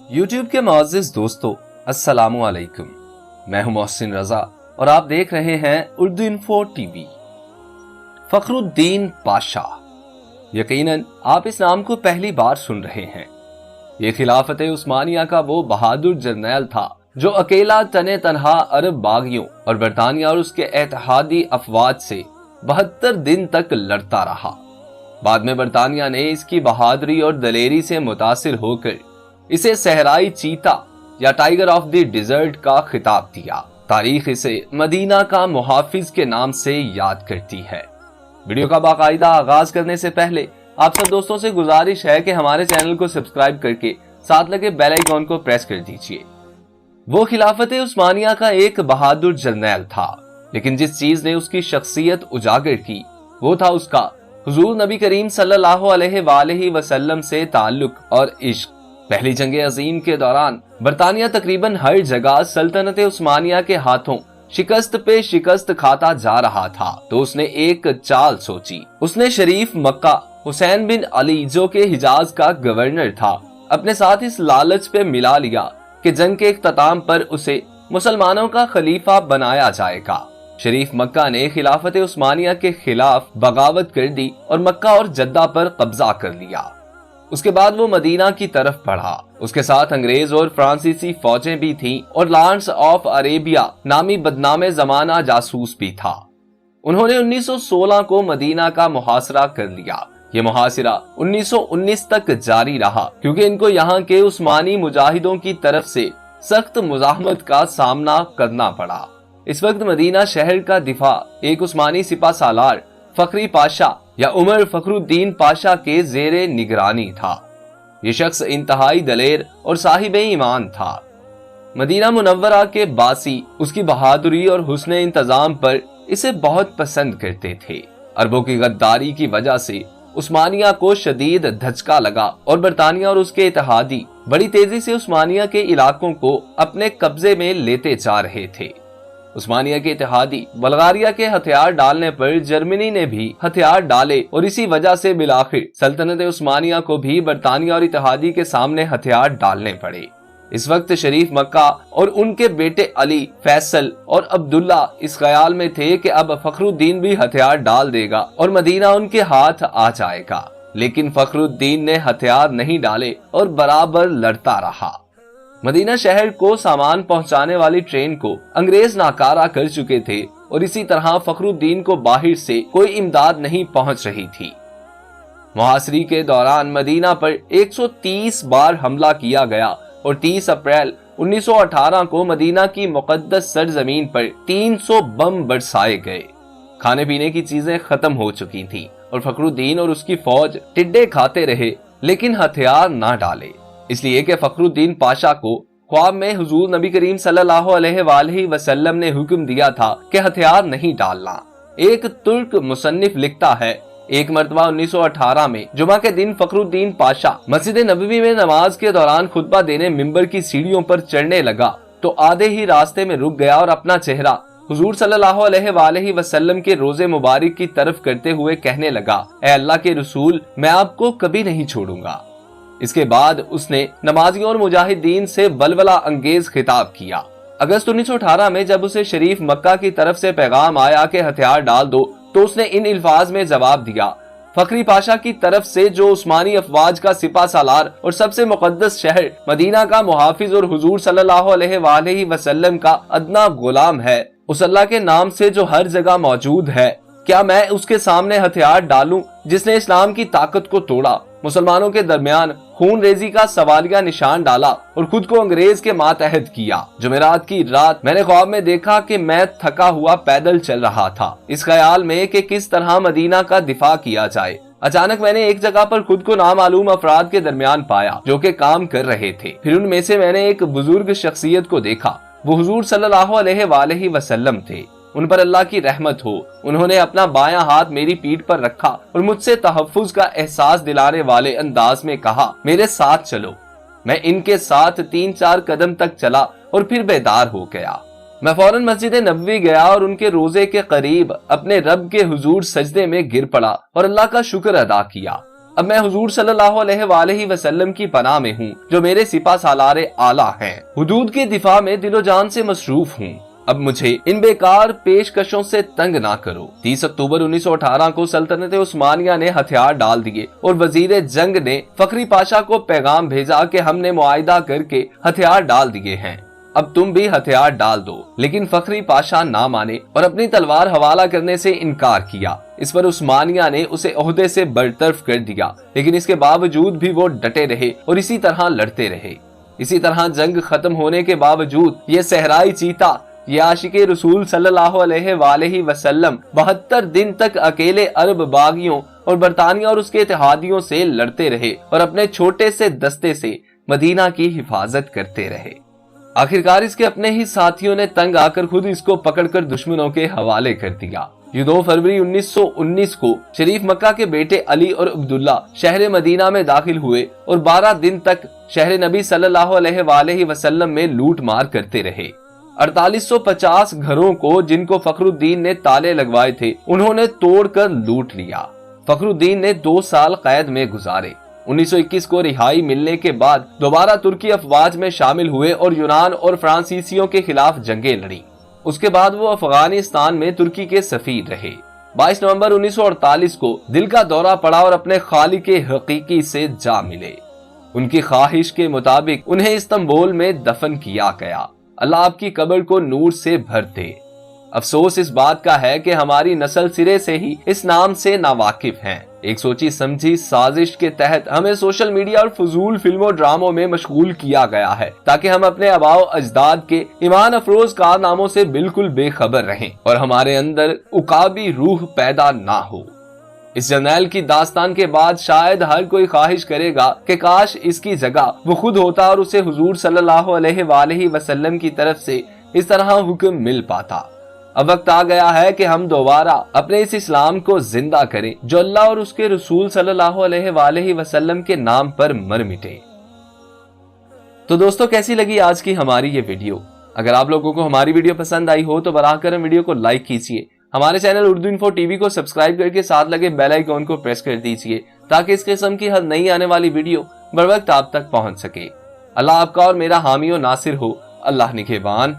YouTube के मुअज़्ज़िज़ दोस्तों, अस्सलामु अलैकुम। मैं हूं मोहसिन रजा और आप देख रहे हैं उर्दू इन्फो टीवी। फखरुद्दीन पाशा, यकीनन आप इस नाम को पहली बार सुन रहे हैं। ये खिलाफत उस्मानिया का वो बहादुर जर्नैल था जो अकेला तने तनहा अरब बागियों और बरतानिया और उसके इत्तेहादी अफवाज से 72 दिन तक लड़ता रहा। बाद में बरतानिया ने इसकी बहादुरी और दलेरी से मुतासिर होकर इसे सहराई चीता या टाइगर ऑफ द डिजर्ट का खिताब दिया। तारीख इसे मदीना का मुहाफिज के नाम से याद करती है। वीडियो का बाकायदा आगाज करने से पहले आप सब दोस्तों से गुजारिश है कि हमारे चैनल को सब्सक्राइब करके साथ लगे बेल आइकॉन को प्रेस कर दीजिए। वो खिलाफत उस्मानिया का एक बहादुर जर्नैल था, लेकिन जिस चीज ने उसकी शख्सियत उजागर की वो था उसका हुजूर नबी करीम सल्लल्लाहु अलैहि वसल्लम से ताल्लुक और इश्क। पहली जंग अजीम के दौरान बरतानिया तकरीबन हर जगह सल्तनत उस्मानिया के हाथों शिकस्त पे शिकस्त खाता जा रहा था, तो उसने एक चाल सोची। उसने शरीफ मक्का हुसैन बिन अली, जो के हिजाज का गवर्नर था, अपने साथ इस लालच पे मिला लिया कि जंग के इख्तिताम पर उसे मुसलमानों का खलीफा बनाया जाएगा। शरीफ मक्का ने खिलाफत उस्मानिया के खिलाफ बगावत कर दी और मक्का और जद्दा पर कब्जा कर लिया। उसके बाद वो मदीना की तरफ बढ़ा। उसके साथ अंग्रेज और फ्रांसीसी फौजें भी थीं और लॉरेंस ऑफ अरेबिया नामी बदनामे जमाना जासूस भी था। उन्होंने 1916 को मदीना का मुहासरा कर लिया। ये मुहासरा 1919 तक जारी रहा, क्योंकि इनको यहाँ के उस्मानी मुजाहिदों की तरफ से सख्त मुजाहमत का सामना करना पड़ा। इस वक्त मदीना शहर का दिफा एक उस्मानी सिपा सालार फखरी पाशा या उमर फखरुद्दीन पाशा के जेरे निगरानी था। ये शख्स इंतहाई दलेर और साहिब ईमान था। मदीना मुनव्वरा के बासी उसकी बहादुरी और हुस्न इंतजाम पर इसे बहुत पसंद करते थे। अरबों की गद्दारी की वजह से उस्मानिया को शदीद धचका लगा और बरतानिया और उसके इत्तेहादी बड़ी तेजी से उस्मानिया के इलाकों को अपने कब्जे में लेते जा रहे थे। उस्मानिया के इत्तेहादी बल्गारिया के हथियार डालने पर जर्मनी ने भी हथियार डाले और इसी वजह से बिलाखिर सल्तनत उस्मानिया को भी बरतानिया और इत्तेहादी के सामने हथियार डालने पड़े। इस वक्त शरीफ मक्का और उनके बेटे अली, फैसल और अब्दुल्ला इस ख्याल में थे कि अब फखरुद्दीन भी हथियार डाल देगा और मदीना उनके हाथ आ जाएगा, लेकिन फखरुद्दीन ने हथियार नहीं डाले और बराबर लड़ता रहा। मदीना शहर को सामान पहुंचाने वाली ट्रेन को अंग्रेज नाकारा कर चुके थे और इसी तरह फखरुद्दीन को बाहर से कोई इमदाद नहीं पहुंच रही थी। मुहासरे के दौरान मदीना पर 130 बार हमला किया गया और 30 अप्रैल 1918 को मदीना की मुकद्दस सरजमीन पर 300 बम बरसाए गए। खाने पीने की चीजें खत्म हो चुकी थी और फखरुद्दीन और उसकी फौज टिड्डे खाते रहे, लेकिन हथियार ना डाले, इसलिए कि फखरुद्दीन पाशा को ख्वाब में हुजूर नबी करीम सल्लल्लाहु अलैहि वसल्लम ने हुक्म दिया था कि हथियार नहीं डालना। एक तुर्क मुसन्निफ लिखता है, एक मर्तबा 1918 में जुमा के दिन फखरुद्दीन पाशा मस्जिद नबवी में नमाज के दौरान खुतबा देने मिंबर की सीढ़ियों पर चढ़ने लगा तो आधे ही रास्ते में रुक गया और अपना चेहरा हुजूर सल्लल्लाहु अलैहि वसल्लम के रोजे मुबारक की तरफ करते हुए कहने लगा, ऐ अल्लाह के रसूल, मैं आपको कभी नहीं छोड़ूंगा। इसके बाद उसने नमाजियों और मुजाहिदीन से बलवला अंगेज खिताब किया। अगस्त 1918 में जब उसे शरीफ मक्का की तरफ से पैगाम आया कि हथियार डाल दो, तो उसने इन अल्फाज में जवाब दिया, फखरी पाशा की तरफ से जो उस्मानी अफवाज का सिपा सालार और सबसे मुकद्दस शहर मदीना का मुहाफिज और हुजूर सल्लल्लाहु अलैहि वसल्लम का अदना गुलाम है, उस अल्लाह के नाम से जो हर जगह मौजूद है, क्या मैं उसके सामने हथियार डालूं जिसने इस्लाम की ताकत को तोड़ा, मुसलमानों के दरमियान खून रेजी का सवालिया निशान डाला और खुद को अंग्रेज के मातहत किया। जुमेरात की रात मैंने ख्वाब में देखा कि मैं थका हुआ पैदल चल रहा था, इस ख्याल में कि किस तरह मदीना का दिफा किया जाए। अचानक मैंने एक जगह पर खुद को नामालूम अफराद के दरमियान पाया जो कि काम कर रहे थे। फिर उनमें से मैंने एक बुजुर्ग शख्सियत को देखा। वो हुजूर सल्लल्लाहु अलैहि वसल्लम थे, उन पर अल्लाह की रहमत हो। उन्होंने अपना बायां हाथ मेरी पीठ पर रखा और मुझसे तहफ्फुज का एहसास दिलाने वाले अंदाज में कहा, मेरे साथ चलो। मैं इनके साथ 3-4 कदम तक चला और फिर बेदार हो गया। मैं फौरन मस्जिद नबवी गया और उनके रोजे के करीब अपने रब के हुजूर सजदे में गिर पड़ा और अल्लाह का शुक्र अदा किया। اب میں حضور صلی اللہ علیہ وآلہ وسلم کی پناہ میں ہوں جو میرے سپہ سالار اعلیٰ ہیں، حدود کے دفاع میں دل و جان سے مصروف ہوں۔ اب مجھے ان بیکار پیشکشوں سے تنگ نہ کرو۔ 30 اکتوبر 1918 کو سلطنت عثمانیہ نے ہتھیار ڈال دیے اور وزیر جنگ نے فخری پاشا کو پیغام بھیجا کہ ہم نے معاہدہ کر کے ہتھیار ڈال دیے ہیں، اب تم بھی ہتھیار ڈال دو۔ لیکن فخری پاشا نہ مانے اور اپنی تلوار حوالہ کرنے سے انکار کیا۔ اس پر عثمانیہ نے اسے عہدے سے برطرف کر دیا، لیکن اس کے باوجود بھی وہ ڈٹے رہے اور اسی طرح لڑتے رہے۔ اسی طرح جنگ ختم ہونے کے باوجود یہ صحرائی چیتا، یہ عاشق رسول صلی اللہ علیہ وآلہ وسلم 72 دن تک اکیلے عرب باغیوں اور برطانیہ اور اس کے اتحادیوں سے لڑتے رہے اور اپنے چھوٹے سے دستے سے مدینہ کی حفاظت کرتے رہے۔ آخرکار اس کے اپنے ہی ساتھیوں نے تنگ آ کر خود اس کو پکڑ کر دشمنوں کے حوالے کر دیا۔ یہ 2 فروری 1919 کو شریف مکہ کے بیٹے علی اور عبداللہ شہر مدینہ میں داخل ہوئے اور 12 دن تک شہر نبی صلی اللہ علیہ وآلہ وسلم میں لوٹ مار کرتے رہے۔ 4850 گھروں کو جن کو فخر الدین نے تالے لگوائے تھے انہوں نے توڑ کر لوٹ لیا۔ فخر الدین نے 2 سال قید میں گزارے۔ 1921 کو رہائی ملنے کے بعد دوبارہ ترکی افواج میں شامل ہوئے اور یونان اور فرانسیسیوں کے خلاف جنگیں لڑی۔ اس کے بعد وہ افغانستان میں ترکی کے سفیر رہے۔ 22 نومبر 1948 کو دل کا دورہ پڑا اور اپنے خالق حقیقی سے جا ملے۔ ان کی خواہش کے مطابق انہیں استنبول میں دفن کیا گیا۔ اللہ آپ کی قبر کو نور سے بھر دے۔ افسوس اس بات کا ہے کہ ہماری نسل سرے سے ہی اس نام سے ناواقف ہیں۔ ایک سوچی سمجھی سازش کے تحت ہمیں سوشل میڈیا اور فضول فلموں ڈراموں میں مشغول کیا گیا ہے تاکہ ہم اپنے آباء و اجداد کے ایمان افروز کارناموں سے بالکل بے خبر رہیں اور ہمارے اندر عقابی روح پیدا نہ ہو۔ اس جرنیل کی داستان کے بعد شاید ہر کوئی خواہش کرے گا کہ کاش اس کی جگہ وہ خود ہوتا اور اسے حضور صلی اللہ علیہ وآلہ وسلم کی طرف سے اس طرح حکم مل پاتا۔ اب وقت آ گیا ہے کہ ہم دوبارہ اپنے اس اسلام کو زندہ کریں جو اللہ اور اس کے رسول صلی اللہ علیہ وآلہ وسلم کے نام پر مر مٹے۔ تو دوستو، کیسی لگی آج کی ہماری یہ ویڈیو؟ اگر آپ لوگوں کو ہماری ویڈیو پسند آئی ہو تو براہ کرم ویڈیو کو لائک کیجیے، ہمارے channel Urdu info T V کو سبسکرائب کر کے ساتھ لگے بیل آئیکن کو پریس کر دیجیے تاکہ اس قسم کی ہر نئی آنے والی ویڈیو بر وقت آپ تک پہنچ سکے۔ اللہ آپ کا اور میرا حامی و ناصر ہو۔ اللہ نگہبان۔